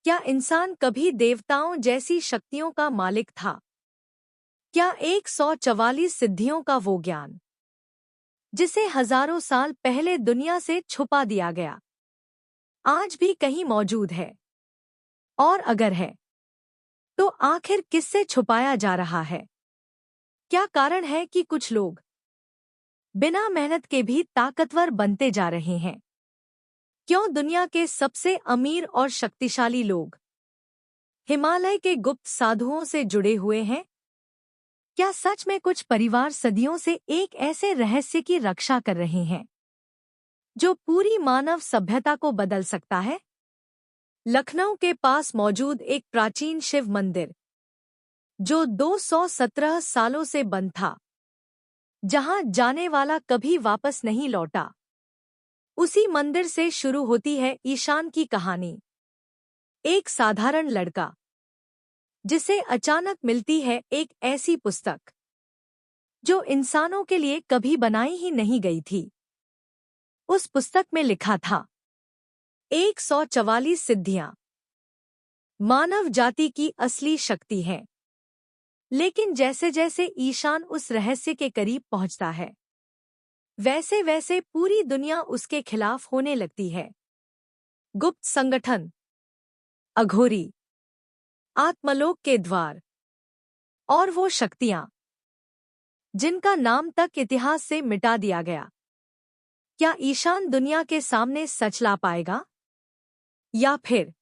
क्या इंसान कभी देवताओं जैसी शक्तियों का मालिक था? क्या 144 सिद्धियों का वो ज्ञान जिसे हजारों साल पहले दुनिया से छुपा दिया गया आज भी कहीं मौजूद है? और अगर है तो आखिर किससे छुपाया जा रहा है? क्या कारण है कि कुछ लोग बिना मेहनत के भी ताकतवर बनते जा रहे हैं? क्यों दुनिया के सबसे अमीर और शक्तिशाली लोग हिमालय के गुप्त साधुओं से जुड़े हुए हैं? क्या सच में कुछ परिवार सदियों से एक ऐसे रहस्य की रक्षा कर रहे हैं जो पूरी मानव सभ्यता को बदल सकता है? लखनऊ के पास मौजूद एक प्राचीन शिव मंदिर जो 217 सालों से बंद था, जहां जाने वाला कभी वापस नहीं लौटा, उसी मंदिर से शुरू होती है ईशान की कहानी। एक साधारण लड़का जिसे अचानक मिलती है एक ऐसी पुस्तक जो इंसानों के लिए कभी बनाई ही नहीं गई थी। उस पुस्तक में लिखा था 144 सिद्धियां मानव जाति की असली शक्ति है। लेकिन जैसे जैसे ईशान उस रहस्य के करीब पहुंचता है, वैसे वैसे पूरी दुनिया उसके खिलाफ होने लगती है। गुप्त संगठन, अघोरी, आत्मलोक के द्वार और वो शक्तियां जिनका नाम तक इतिहास से मिटा दिया गया। क्या ईशान दुनिया के सामने सच ला पाएगा, या फिर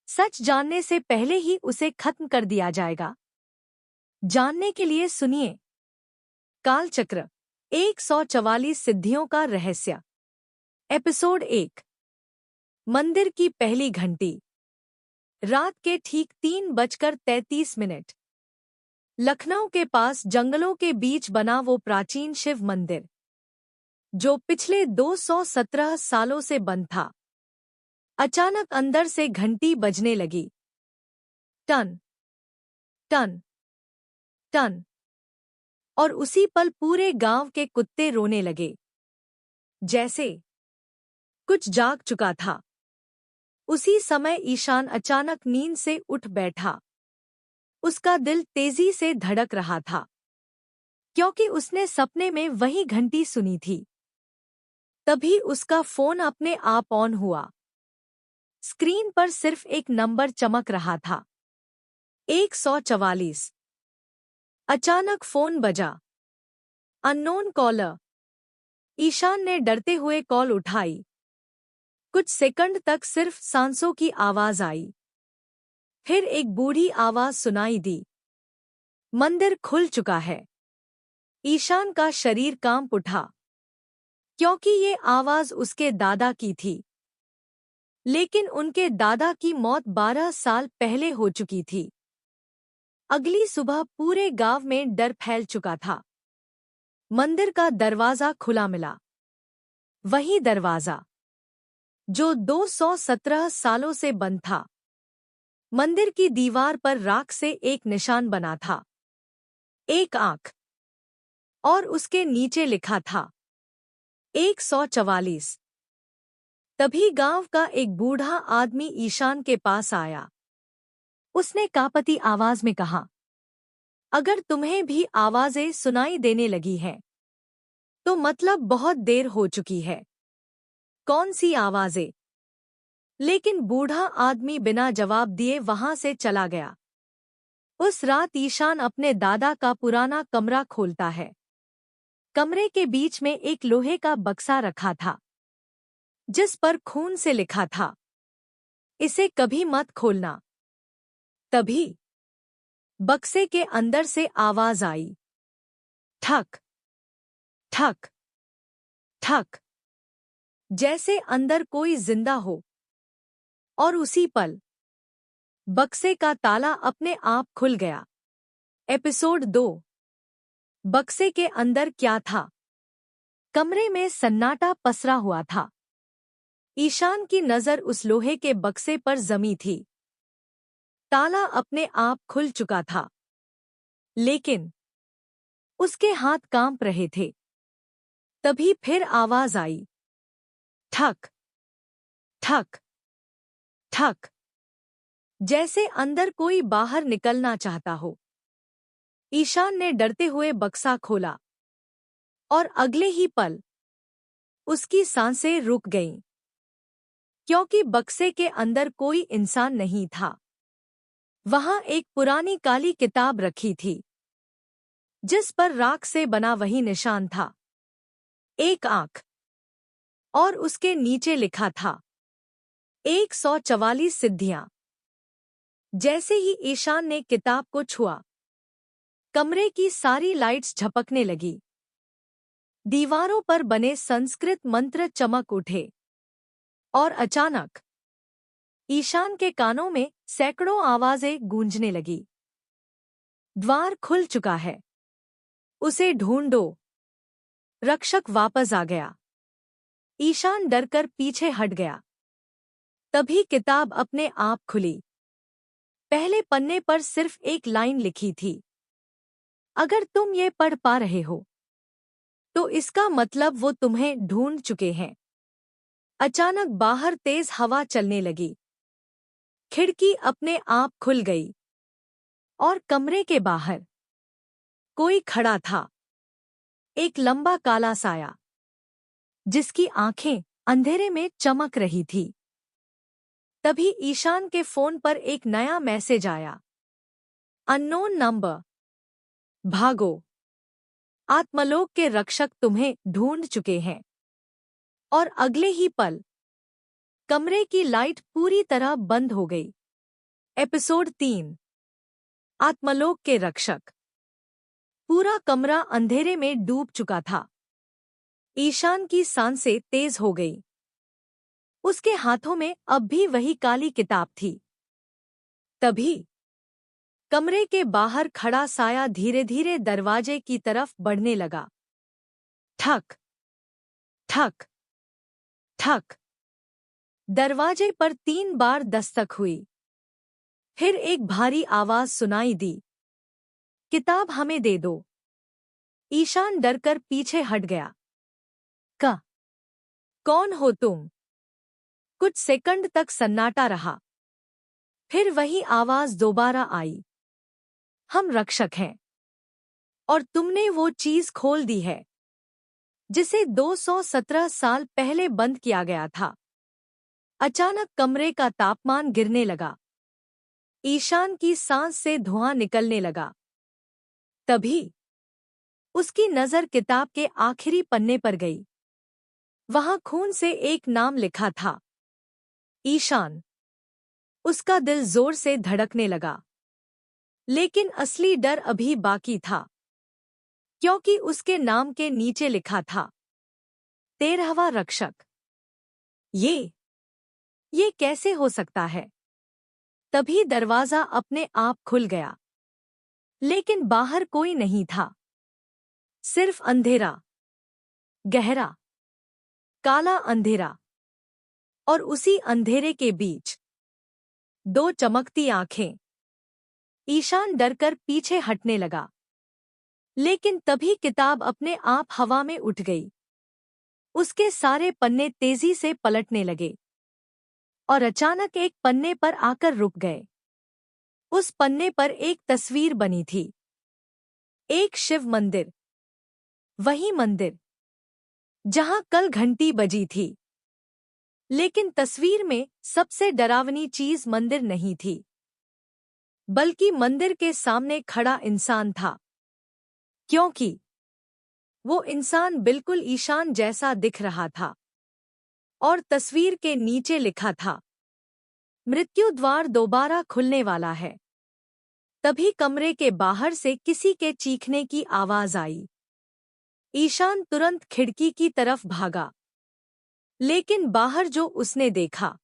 सच जानने से पहले ही उसे खत्म कर दिया जाएगा? जानने के लिए सुनिए कालचक्र 144 सिद्धियों का रहस्य। एपिसोड 1। मंदिर की पहली घंटी। रात के ठीक 3:33। लखनऊ के पास जंगलों के बीच बना वो प्राचीन शिव मंदिर जो पिछले 217 सालों से बंद था, अचानक अंदर से घंटी बजने लगी। टन टन टन। और उसी पल पूरे गांव के कुत्ते रोने लगे, जैसे कुछ जाग चुका था। उसी समय ईशान अचानक नींद से उठ बैठा। उसका दिल तेजी से धड़क रहा था, क्योंकि उसने सपने में वही घंटी सुनी थी। तभी उसका फोन अपने आप ऑन हुआ। स्क्रीन पर सिर्फ एक नंबर चमक रहा था, 144। अचानक फोन बजा। Unknown collar. ईशान ने डरते हुए कॉल उठाई। कुछ सेकंड तक सिर्फ सांसों की आवाज आई। फिर एक बूढ़ी आवाज सुनाई दी, मंदिर खुल चुका है। ईशान का शरीर कांप उठा, क्योंकि ये आवाज उसके दादा की थी। लेकिन उनके दादा की मौत 12 साल पहले हो चुकी थी। अगली सुबह पूरे गांव में डर फैल चुका था। मंदिर का दरवाजा खुला मिला, वही दरवाजा जो 217 सालों से बंद था। मंदिर की दीवार पर राख से एक निशान बना था, एक आंख, और उसके नीचे लिखा था 144। तभी गांव का एक बूढ़ा आदमी ईशान के पास आया। उसने कांपती आवाज में कहा, अगर तुम्हें भी आवाजें सुनाई देने लगी हैं, तो मतलब बहुत देर हो चुकी है। कौन सी आवाजें? लेकिन बूढ़ा आदमी बिना जवाब दिए वहां से चला गया। उस रात ईशान अपने दादा का पुराना कमरा खोलता है। कमरे के बीच में एक लोहे का बक्सा रखा था, जिस पर खून से लिखा था, इसे कभी मत खोलना। तभी बक्से के अंदर से आवाज आई, ठक ठक ठक, जैसे अंदर कोई जिंदा हो। और उसी पल बक्से का ताला अपने आप खुल गया। एपिसोड 2। बक्से के अंदर क्या था? कमरे में सन्नाटा पसरा हुआ था। ईशान की नजर उस लोहे के बक्से पर जमी थी। ताला अपने आप खुल चुका था, लेकिन उसके हाथ कांप रहे थे। तभी फिर आवाज आई, ठक ठक ठक। जैसे अंदर कोई बाहर निकलना चाहता हो। ईशान ने डरते हुए बक्सा खोला और अगले ही पल उसकी सांसें रुक गईं, क्योंकि बक्से के अंदर कोई इंसान नहीं था। वहां एक पुरानी काली किताब रखी थी, जिस पर राख से बना वही निशान था, एक आंख, और उसके नीचे लिखा था 144 सिद्धियां। जैसे ही ईशान ने किताब को छुआ, कमरे की सारी लाइट्स झपकने लगी। दीवारों पर बने संस्कृत मंत्र चमक उठे और अचानक ईशान के कानों में सैकड़ों आवाजें गूंजने लगी। द्वार खुल चुका है, उसे ढूंढो, रक्षक वापस आ गया। ईशान डरकर पीछे हट गया। तभी किताब अपने आप खुली। पहले पन्ने पर सिर्फ एक लाइन लिखी थी, अगर तुम ये पढ़ पा रहे हो तो इसका मतलब वो तुम्हें ढूंढ चुके हैं। अचानक बाहर तेज हवा चलने लगी। खिड़की अपने आप खुल गई और कमरे के बाहर कोई खड़ा था, एक लंबा काला साया, जिसकी आंखें अंधेरे में चमक रही थी। तभी ईशान के फोन पर एक नया मैसेज आया, अननोन नंबर, भागो, आत्मलोक के रक्षक तुम्हें ढूंढ चुके हैं। और अगले ही पल कमरे की लाइट पूरी तरह बंद हो गई। एपिसोड 3, आत्मलोक के रक्षक। पूरा कमरा अंधेरे में डूब चुका था। ईशान की सांसें तेज हो गई। उसके हाथों में अब भी वही काली किताब थी। तभी कमरे के बाहर खड़ा साया धीरे धीरे दरवाजे की तरफ बढ़ने लगा। ठक ठक ठक। दरवाजे पर 3 बार दस्तक हुई। फिर एक भारी आवाज सुनाई दी, किताब हमें दे दो। ईशान डरकर पीछे हट गया। कौन हो तुम? कुछ सेकंड तक सन्नाटा रहा। फिर वही आवाज दोबारा आई, हम रक्षक हैं, और तुमने वो चीज खोल दी है जिसे 217 साल पहले बंद किया गया था। अचानक कमरे का तापमान गिरने लगा। ईशान की सांस से धुआं निकलने लगा। तभी उसकी नजर किताब के आखिरी पन्ने पर गई। वहां खून से एक नाम लिखा था, ईशान। उसका दिल जोर से धड़कने लगा। लेकिन असली डर अभी बाकी था, क्योंकि उसके नाम के नीचे लिखा था, 13वां रक्षक। ये कैसे हो सकता है? तभी दरवाजा अपने आप खुल गया। लेकिन बाहर कोई नहीं था, सिर्फ अंधेरा, गहरा काला अंधेरा। और उसी अंधेरे के बीच 2 चमकती आंखें। ईशान डरकर पीछे हटने लगा। लेकिन तभी किताब अपने आप हवा में उठ गई। उसके सारे पन्ने तेजी से पलटने लगे और अचानक एक पन्ने पर आकर रुक गए। उस पन्ने पर एक तस्वीर बनी थी, एक शिव मंदिर, वही मंदिर जहां कल घंटी बजी थी। लेकिन तस्वीर में सबसे डरावनी चीज मंदिर नहीं थी, बल्कि मंदिर के सामने खड़ा इंसान था। क्योंकि वो इंसान बिल्कुल ईशान जैसा दिख रहा था। और तस्वीर के नीचे लिखा था, मृत्यु द्वार दोबारा खुलने वाला है। तभी कमरे के बाहर से किसी के चीखने की आवाज आई। ईशान तुरंत खिड़की की तरफ भागा। लेकिन बाहर जो उसने देखा,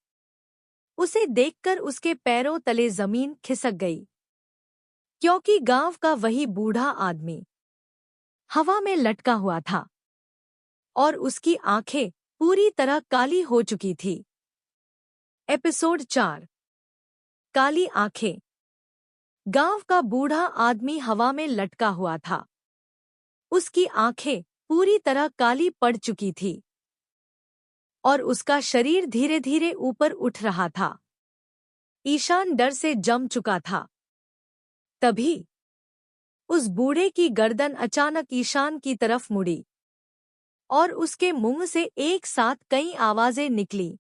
उसे देखकर उसके पैरों तले जमीन खिसक गई। क्योंकि गांव का वही बूढ़ा आदमी हवा में लटका हुआ था और उसकी आंखें पूरी तरह काली हो चुकी थी। एपिसोड 4, काली आंखें। गांव का बूढ़ा आदमी हवा में लटका हुआ था। उसकी आंखें पूरी तरह काली पड़ चुकी थी और उसका शरीर धीरे धीरे ऊपर उठ रहा था। ईशान डर से जम चुका था। तभी उस बूढ़े की गर्दन अचानक ईशान की तरफ मुड़ी और उसके मुंह से एक साथ कई आवाजें निकली।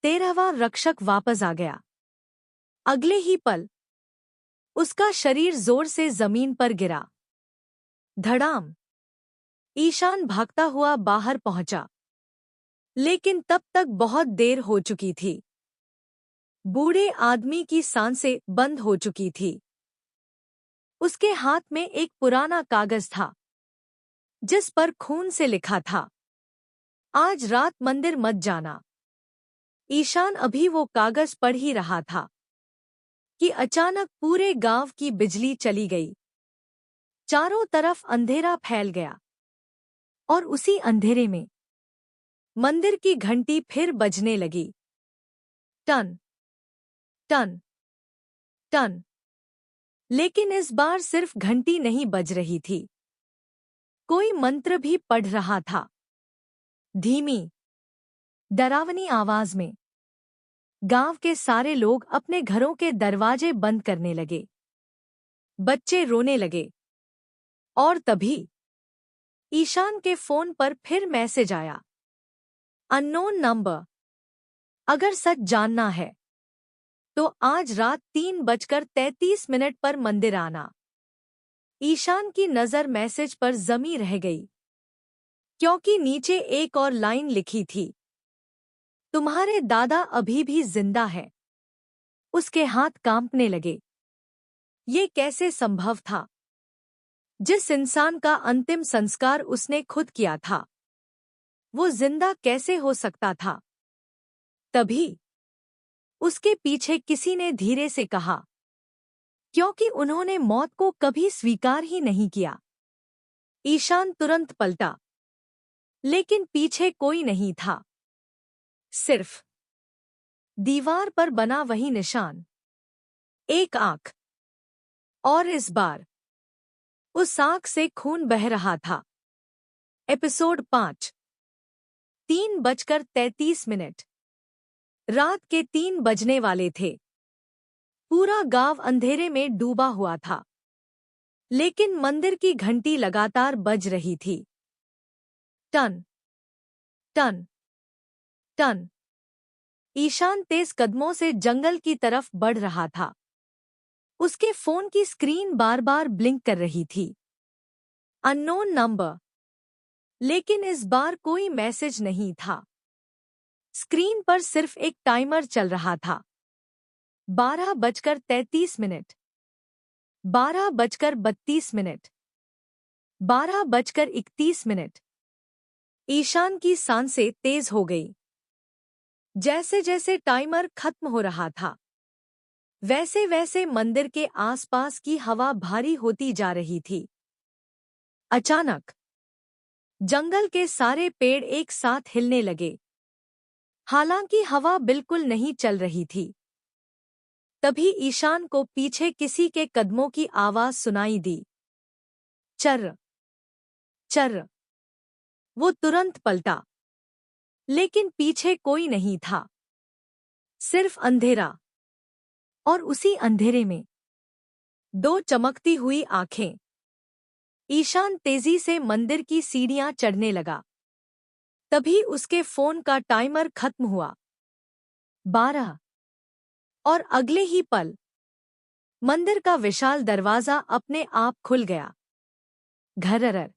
13वां रक्षक वापस आ गया। अगले ही पल उसका शरीर जोर से जमीन पर गिरा। धड़ाम। ईशान भागता हुआ बाहर पहुंचा, लेकिन तब तक बहुत देर हो चुकी थी। बूढ़े आदमी की सांसें बंद हो चुकी थी। उसके हाथ में एक पुराना कागज था, जिस पर खून से लिखा था, आज रात मंदिर मत जाना। ईशान अभी वो कागज पढ़ ही रहा था कि अचानक पूरे गांव की बिजली चली गई। चारों तरफ अंधेरा फैल गया और उसी अंधेरे में मंदिर की घंटी फिर बजने लगी। टन टन टन। लेकिन इस बार सिर्फ घंटी नहीं बज रही थी, कोई मंत्र भी पढ़ रहा था। धीमी डरावनी आवाज में गांव के सारे लोग अपने घरों के दरवाजे बंद करने लगे। बच्चे रोने लगे। और तभी ईशान के फोन पर फिर मैसेज आया। Unknown number. अगर सच जानना है तो आज रात 3:33 पर मंदिर आना। ईशान की नजर मैसेज पर जमी रह गई, क्योंकि नीचे एक और लाइन लिखी थी, तुम्हारे दादा अभी भी जिंदा है। उसके हाथ कांपने लगे। ये कैसे संभव था? जिस इंसान का अंतिम संस्कार उसने खुद किया था, वो जिंदा कैसे हो सकता था? तभी उसके पीछे किसी ने धीरे से कहा, क्योंकि उन्होंने मौत को कभी स्वीकार ही नहीं किया। ईशान तुरंत पलटा, लेकिन पीछे कोई नहीं था। सिर्फ दीवार पर बना वही निशान, एक आंख। और इस बार उस आंख से खून बह रहा था। एपिसोड 5। 3:33। रात के 3 बजने वाले थे। पूरा गांव अंधेरे में डूबा हुआ था, लेकिन मंदिर की घंटी लगातार बज रही थी। टन टन टन। ईशान तेज कदमों से जंगल की तरफ बढ़ रहा था। उसके फोन की स्क्रीन बार बार ब्लिंक कर रही थी। Unknown number. लेकिन इस बार कोई मैसेज नहीं था। स्क्रीन पर सिर्फ एक टाइमर चल रहा था। 12:33। 12:32। 12:31। ईशान की सांसें तेज हो गई। जैसे जैसे टाइमर खत्म हो रहा था, वैसे वैसे मंदिर के आसपास की हवा भारी होती जा रही थी। अचानक जंगल के सारे पेड़ एक साथ हिलने लगे। हालांकि हवा बिल्कुल नहीं चल रही थी। तभी ईशान को पीछे किसी के कदमों की आवाज सुनाई दी। चर्र चर्र। वो तुरंत पलटा, लेकिन पीछे कोई नहीं था, सिर्फ अंधेरा। और उसी अंधेरे में दो चमकती हुई आंखें। ईशान तेजी से मंदिर की सीढ़ियां चढ़ने लगा। तभी उसके फोन का टाइमर खत्म हुआ। 12। और अगले ही पल मंदिर का विशाल दरवाजा अपने आप खुल गया। घररर।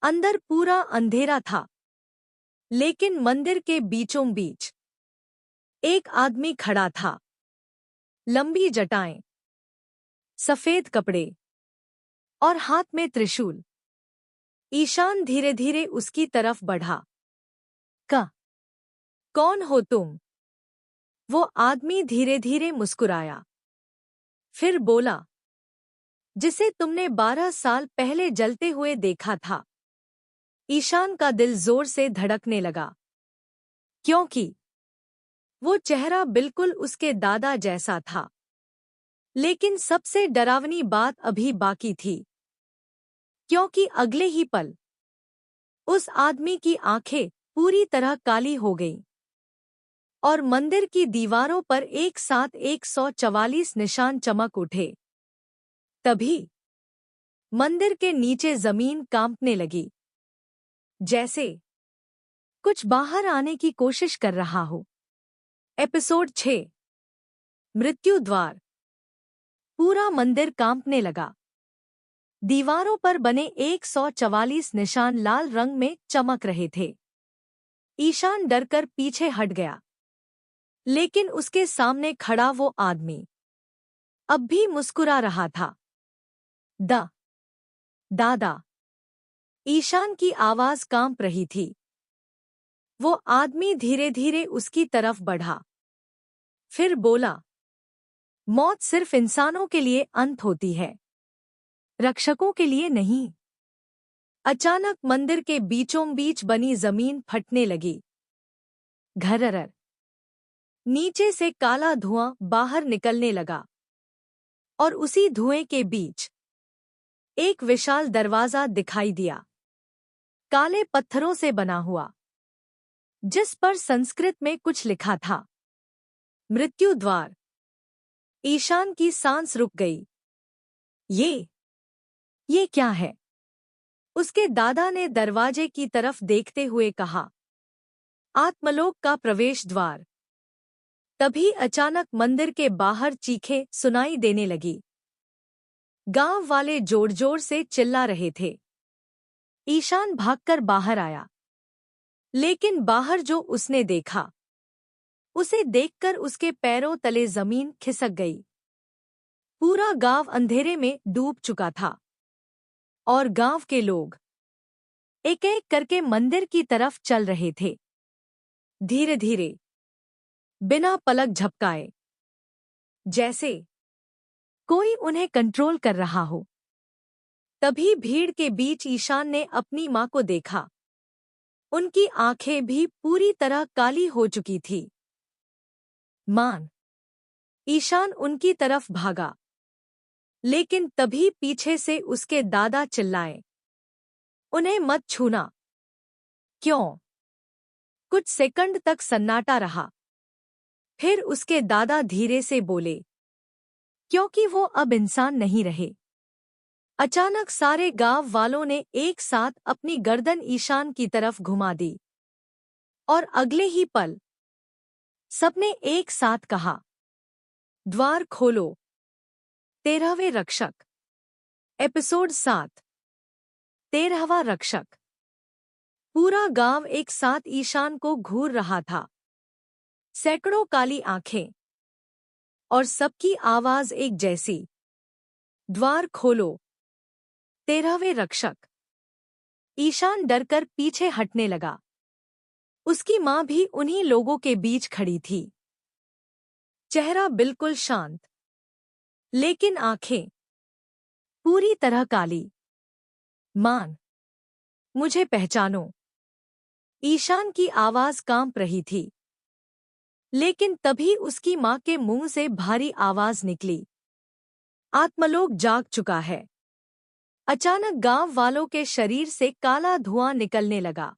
अंदर पूरा अंधेरा था, लेकिन मंदिर के बीचों बीच एक आदमी खड़ा था। लंबी जटाएं, सफेद कपड़े और हाथ में त्रिशूल। ईशान धीरे धीरे उसकी तरफ बढ़ा। कौन हो तुम? वो आदमी धीरे धीरे मुस्कुराया, फिर बोला, जिसे तुमने 12 साल पहले जलते हुए देखा था। ईशान का दिल जोर से धड़कने लगा, क्योंकि वो चेहरा बिल्कुल उसके दादा जैसा था। लेकिन सबसे डरावनी बात अभी बाकी थी, क्योंकि अगले ही पल उस आदमी की आंखें पूरी तरह काली हो गईं। और मंदिर की दीवारों पर एक साथ 144 निशान चमक उठे। तभी मंदिर के नीचे जमीन कांपने लगी, जैसे कुछ बाहर आने की कोशिश कर रहा हो। एपिसोड 6, मृत्यु द्वार। पूरा मंदिर कांपने लगा। दीवारों पर बने 144 निशान लाल रंग में चमक रहे थे। ईशान डरकर पीछे हट गया, लेकिन उसके सामने खड़ा वो आदमी अब भी मुस्कुरा रहा था। दादा। ईशान की आवाज कांप रही थी। वो आदमी धीरे धीरे उसकी तरफ बढ़ा, फिर बोला, मौत सिर्फ इंसानों के लिए अंत होती है, रक्षकों के लिए नहीं। अचानक मंदिर के बीचों बीच बनी जमीन फटने लगी। घरर। नीचे से काला धुआं बाहर निकलने लगा, और उसी धुएं के बीच एक विशाल दरवाजा दिखाई दिया, काले पत्थरों से बना हुआ, जिस पर संस्कृत में कुछ लिखा था, मृत्यु द्वार। ईशान की सांस रुक गई। ये क्या है? उसके दादा ने दरवाजे की तरफ देखते हुए कहा, आत्मलोक का प्रवेश द्वार। तभी अचानक मंदिर के बाहर चीखें सुनाई देने लगी। गांव वाले जोर जोर से चिल्ला रहे थे। ईशान भागकर बाहर आया, लेकिन बाहर जो उसने देखा, उसे देखकर उसके पैरों तले जमीन खिसक गई। पूरा गांव अंधेरे में डूब चुका था, और गांव के लोग एक एक करके मंदिर की तरफ चल रहे थे, धीरे धीरे, बिना पलक झपकाए, जैसे कोई उन्हें कंट्रोल कर रहा हो। तभी भीड़ के बीच ईशान ने अपनी मां को देखा। उनकी आंखें भी पूरी तरह काली हो चुकी थी। मान। ईशान उनकी तरफ भागा, लेकिन तभी पीछे से उसके दादा चिल्लाए, उन्हें मत छूना। क्यों? कुछ सेकंड तक सन्नाटा रहा। फिर उसके दादा धीरे से बोले, क्योंकि वो अब इंसान नहीं रहे। अचानक सारे गांव वालों ने एक साथ अपनी गर्दन ईशान की तरफ घुमा दी, और अगले ही पल सबने एक साथ कहा, द्वार खोलो। 13वें रक्षक। एपिसोड 7, 13वां रक्षक। पूरा गांव एक साथ ईशान को घूर रहा था। सैकड़ों काली आंखें, और सबकी आवाज एक जैसी, द्वार खोलो। 13वें रक्षक। ईशान डरकर पीछे हटने लगा। उसकी मां भी उन्हीं लोगों के बीच खड़ी थी। चेहरा बिल्कुल शांत, लेकिन आंखें पूरी तरह काली। मान, मुझे पहचानो। ईशान की आवाज कांप रही थी, लेकिन तभी उसकी मां के मुंह से भारी आवाज निकली, आत्मलोक जाग चुका है। अचानक गांव वालों के शरीर से काला धुआं निकलने लगा,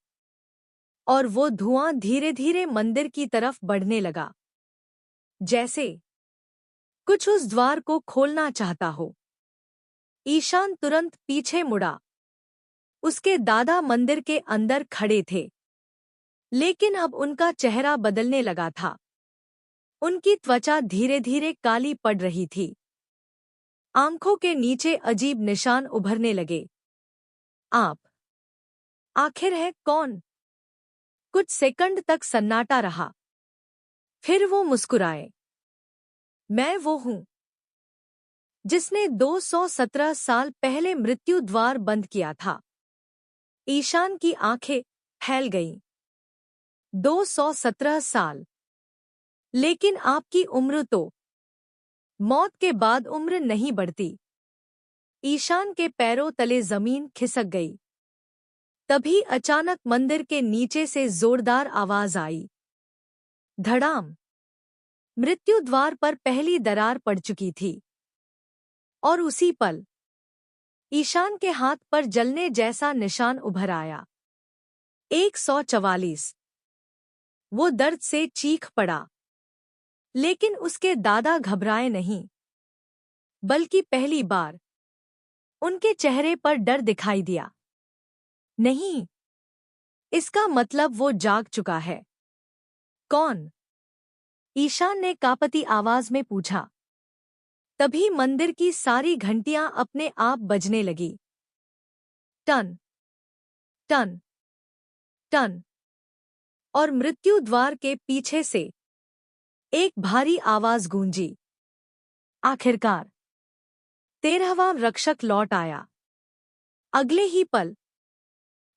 और वो धुआं धीरे धीरे मंदिर की तरफ बढ़ने लगा, जैसे कुछ उस द्वार को खोलना चाहता हो। ईशान तुरंत पीछे मुड़ा। उसके दादा मंदिर के अंदर खड़े थे, लेकिन अब उनका चेहरा बदलने लगा था। उनकी त्वचा धीरे धीरे काली पड़ रही थी। आंखों के नीचे अजीब निशान उभरने लगे। आप आखिर है कौन? कुछ सेकंड तक सन्नाटा रहा। फिर वो मुस्कुराए। मैं वो हूं जिसने 217 साल पहले मृत्यु द्वार बंद किया था। ईशान की आंखें फैल गईं। 217 साल। लेकिन आपकी उम्र तो मौत के बाद उम्र नहीं बढ़ती। ईशान के पैरों तले जमीन खिसक गई। तभी अचानक मंदिर के नीचे से जोरदार आवाज आई, धड़ाम। मृत्यु द्वार पर पहली दरार पड़ चुकी थी, और उसी पल ईशान के हाथ पर जलने जैसा निशान उभर आया। 144। वो दर्द से चीख पड़ा। लेकिन उसके दादा घबराए नहीं, बल्कि पहली बार उनके चेहरे पर डर दिखाई दिया। नहीं, इसका मतलब वो जाग चुका है। कौन? ईशान ने कांपती आवाज में पूछा। तभी मंदिर की सारी घंटियां अपने आप बजने लगी। टन टन टन। और मृत्यु द्वार के पीछे से एक भारी आवाज गूंजी। आखिरकार 13वां रक्षक लौट आया। अगले ही पल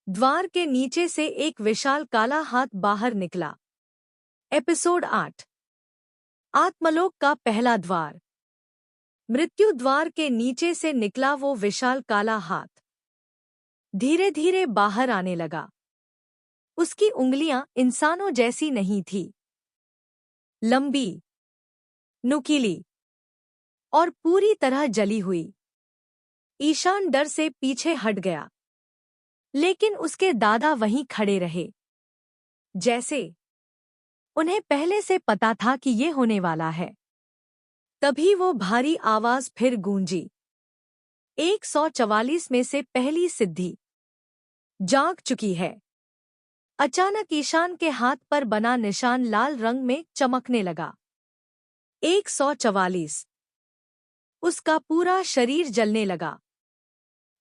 द्वार के नीचे से एक विशाल काला हाथ बाहर निकला। एपिसोड 8। आत्मलोक का पहला द्वार। मृत्यु द्वार के नीचे से निकला वो विशाल काला हाथ धीरे धीरे बाहर आने लगा। उसकी उंगलियां इंसानों जैसी नहीं थी, लंबी, नुकीली और पूरी तरह जली हुई। ईशान डर से पीछे हट गया, लेकिन उसके दादा वहीं खड़े रहे, जैसे उन्हें पहले से पता था कि ये होने वाला है। तभी वो भारी आवाज फिर गूंजी। 144 में से पहली सिद्धि जाग चुकी है। अचानक ईशान के हाथ पर बना निशान लाल रंग में चमकने लगा। 144। उसका पूरा शरीर जलने लगा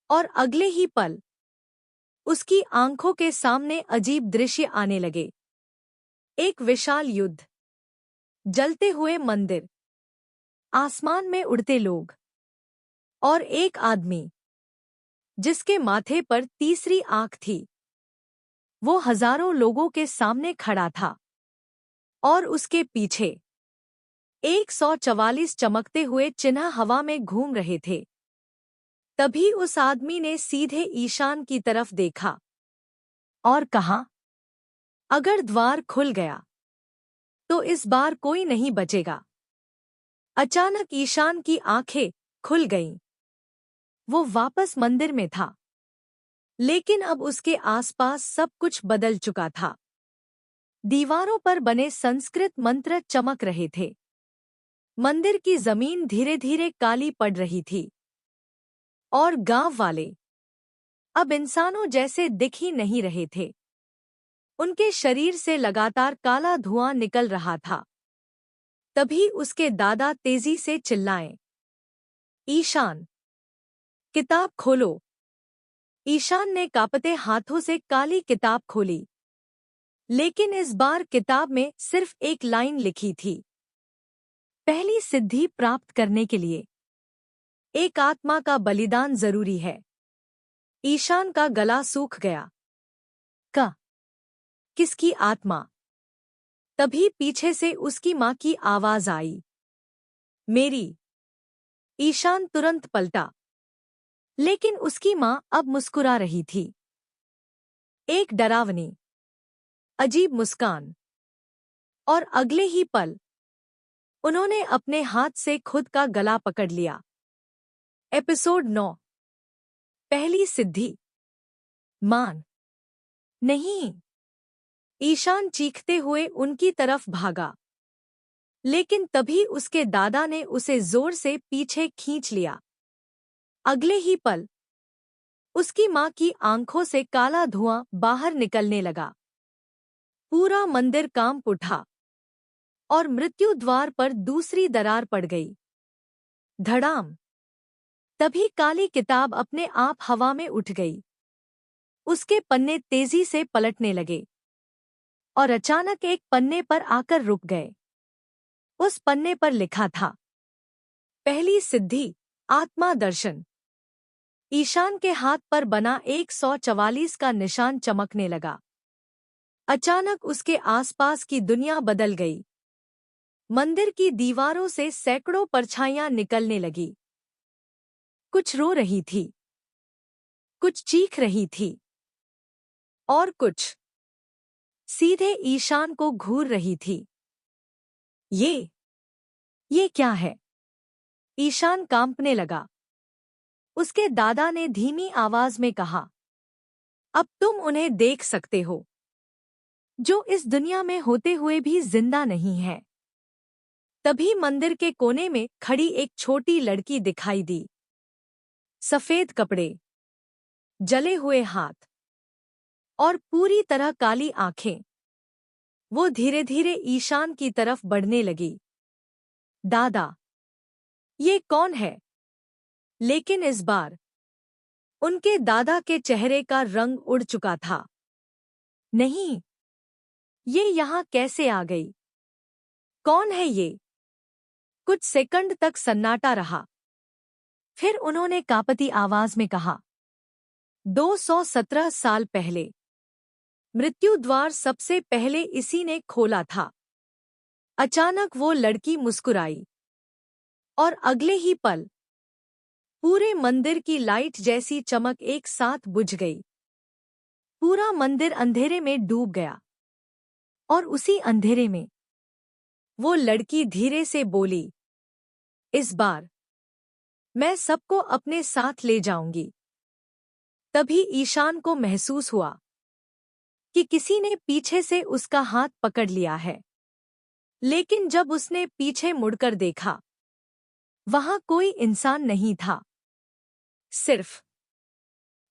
और अगले ही पल उसकी आंखों के सामने अजीब दृश्य आने लगे। एक विशाल युद्ध, जलते हुए मंदिर, आसमान में उड़ते लोग और एक आदमी जिसके माथे पर तीसरी आंख थी। वो हजारों लोगों के सामने खड़ा था और उसके पीछे 144 चमकते हुए चिन्ह हवा में घूम रहे थे। तभी उस आदमी ने सीधे ईशान की तरफ देखा और कहा, अगर द्वार खुल गया तो इस बार कोई नहीं बचेगा। अचानक ईशान की आंखें खुल गईं। वो वापस मंदिर में था, लेकिन अब उसके आसपास सब कुछ बदल चुका था। दीवारों पर बने संस्कृत मंत्र चमक रहे थे। मंदिर की जमीन धीरे धीरे काली पड़ रही थी और गांव वाले अब इंसानों जैसे दिख ही नहीं रहे थे। उनके शरीर से लगातार काला धुआं निकल रहा था। तभी उसके दादा तेजी से चिल्लाए, ईशान, किताब खोलो। ईशान ने कांपते हाथों से काली किताब खोली, लेकिन इस बार किताब में सिर्फ एक लाइन लिखी थी। पहली सिद्धि प्राप्त करने के लिए एक आत्मा का बलिदान जरूरी है। ईशान का गला सूख गया। किसकी आत्मा? तभी पीछे से उसकी मां की आवाज आई, मेरी। ईशान तुरंत पलटा, लेकिन उसकी मां अब मुस्कुरा रही थी। एक डरावनी, अजीब मुस्कान। और अगले ही पल उन्होंने अपने हाथ से खुद का गला पकड़ लिया। एपिसोड 9। पहली सिद्धि। मान नहीं। ईशान चीखते हुए उनकी तरफ भागा, लेकिन तभी उसके दादा ने उसे जोर से पीछे खींच लिया। अगले ही पल उसकी मां की आंखों से काला धुआं बाहर निकलने लगा। पूरा मंदिर कांप उठा और मृत्यु द्वार पर दूसरी दरार पड़ गई। धड़ाम। तभी काली किताब अपने आप हवा में उठ गई। उसके पन्ने तेजी से पलटने लगे और अचानक एक पन्ने पर आकर रुक गए। उस पन्ने पर लिखा था, पहली सिद्धि, आत्मा दर्शन। ईशान के हाथ पर बना 144 का निशान चमकने लगा। अचानक उसके आसपास की दुनिया बदल गई। मंदिर की दीवारों से सैकड़ों परछाइयां निकलने लगी। कुछ रो रही थी, कुछ चीख रही थी और कुछ सीधे ईशान को घूर रही थी। ये क्या है? ईशान कांपने लगा। उसके दादा ने धीमी आवाज में कहा, अब तुम उन्हें देख सकते हो। जो इस दुनिया में होते हुए भी जिंदा नहीं है। तभी मंदिर के कोने में खड़ी एक छोटी लड़की दिखाई दी। सफेद कपड़े, जले हुए हाथ और पूरी तरह काली आंखें। वो धीरे धीरे ईशान की तरफ बढ़ने लगी। दादा, ये कौन है? लेकिन इस बार उनके दादा के चेहरे का रंग उड़ चुका था। नहीं, ये यहाँ कैसे आ गई? कौन है ये? कुछ सेकंड तक सन्नाटा रहा। फिर उन्होंने कांपती आवाज में कहा, 217 साल पहले मृत्यु द्वार सबसे पहले इसी ने खोला था। अचानक वो लड़की मुस्कुराई और अगले ही पल पूरे मंदिर की लाइट जैसी चमक एक साथ बुझ गई। पूरा मंदिर अंधेरे में डूब गया और उसी अंधेरे में वो लड़की धीरे से बोली, इस बार मैं सबको अपने साथ ले जाऊंगी। तभी ईशान को महसूस हुआ कि किसी ने पीछे से उसका हाथ पकड़ लिया है। लेकिन जब उसने पीछे मुड़कर देखा, वहां कोई इंसान नहीं था, सिर्फ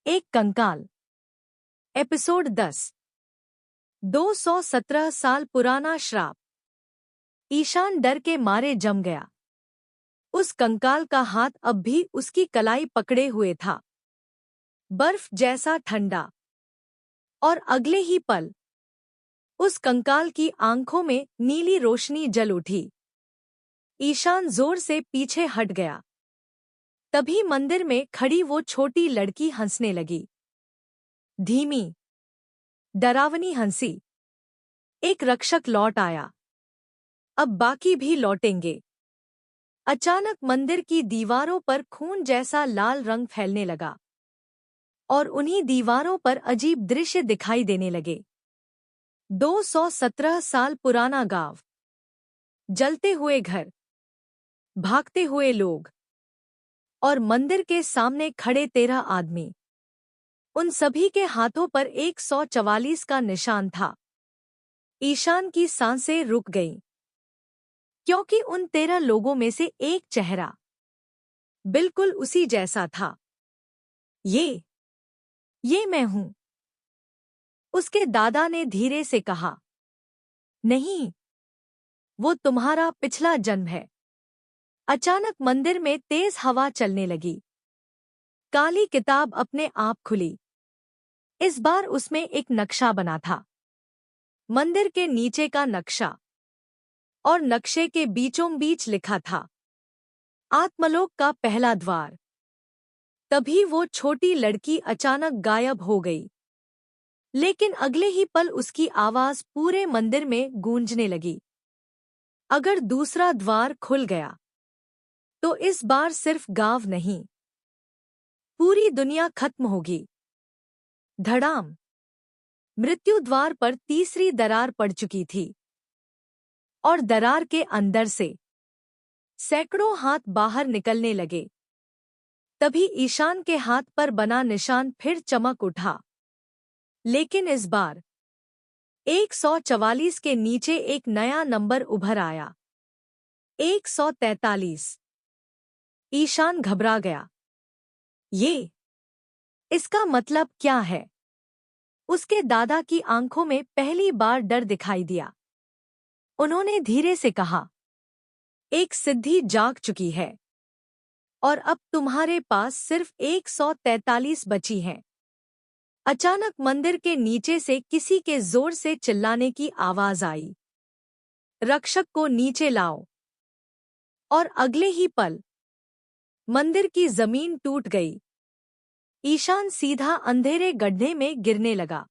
एक कंकाल। एपिसोड 10। 217 साल पुराना श्राप। ईशान डर के मारे जम गया। उस कंकाल का हाथ अब भी उसकी कलाई पकड़े हुए था, बर्फ जैसा ठंडा। और अगले ही पल उस कंकाल की आंखों में नीली रोशनी जल उठी। ईशान जोर से पीछे हट गया। तभी मंदिर में खड़ी वो छोटी लड़की हंसने लगी। धीमी, डरावनी हंसी। एक रक्षक लौट आया, अब बाकी भी लौटेंगे। अचानक मंदिर की दीवारों पर खून जैसा लाल रंग फैलने लगा और उन्हीं दीवारों पर अजीब दृश्य दिखाई देने लगे। 217 साल पुराना गांव, जलते हुए घर, भागते हुए लोग और मंदिर के सामने खड़े 13 आदमी। उन सभी के हाथों पर 144 का निशान था। ईशान की सांसें रुक गईं, क्योंकि उन 13 लोगों में से एक चेहरा बिल्कुल उसी जैसा था। ये मैं हूं, उसके दादा ने धीरे से कहा। नहीं, वो तुम्हारा पिछला जन्म है। अचानक मंदिर में तेज हवा चलने लगी। काली किताब अपने आप खुली। इस बार उसमें एक नक्शा बना था, मंदिर के नीचे का नक्शा। और नक्शे के बीचों बीच लिखा था, आत्मलोक का पहला द्वार। तभी वो छोटी लड़की अचानक गायब हो गई। लेकिन अगले ही पल उसकी आवाज पूरे मंदिर में गूंजने लगी। अगर दूसरा द्वार खुल गया तो इस बार सिर्फ गांव नहीं, पूरी दुनिया खत्म होगी। धड़ाम। मृत्यु द्वार पर तीसरी दरार पड़ चुकी थी और दरार के अंदर से सैकड़ों हाथ बाहर निकलने लगे। तभी ईशान के हाथ पर बना निशान फिर चमक उठा। लेकिन इस बार 144 के नीचे एक नया नंबर उभर आया, 143। ईशान घबरा गया। इसका मतलब क्या है? उसके दादा की आंखों में पहली बार डर दिखाई दिया। उन्होंने धीरे से कहा, एक सिद्धि जाग चुकी है और अब तुम्हारे पास सिर्फ 143 बची हैं। अचानक मंदिर के नीचे से किसी के जोर से चिल्लाने की आवाज आई, रक्षक को नीचे लाओ। और अगले ही पल मंदिर की जमीन टूट गई। ईशान सीधा अंधेरे गड्ढे में गिरने लगा।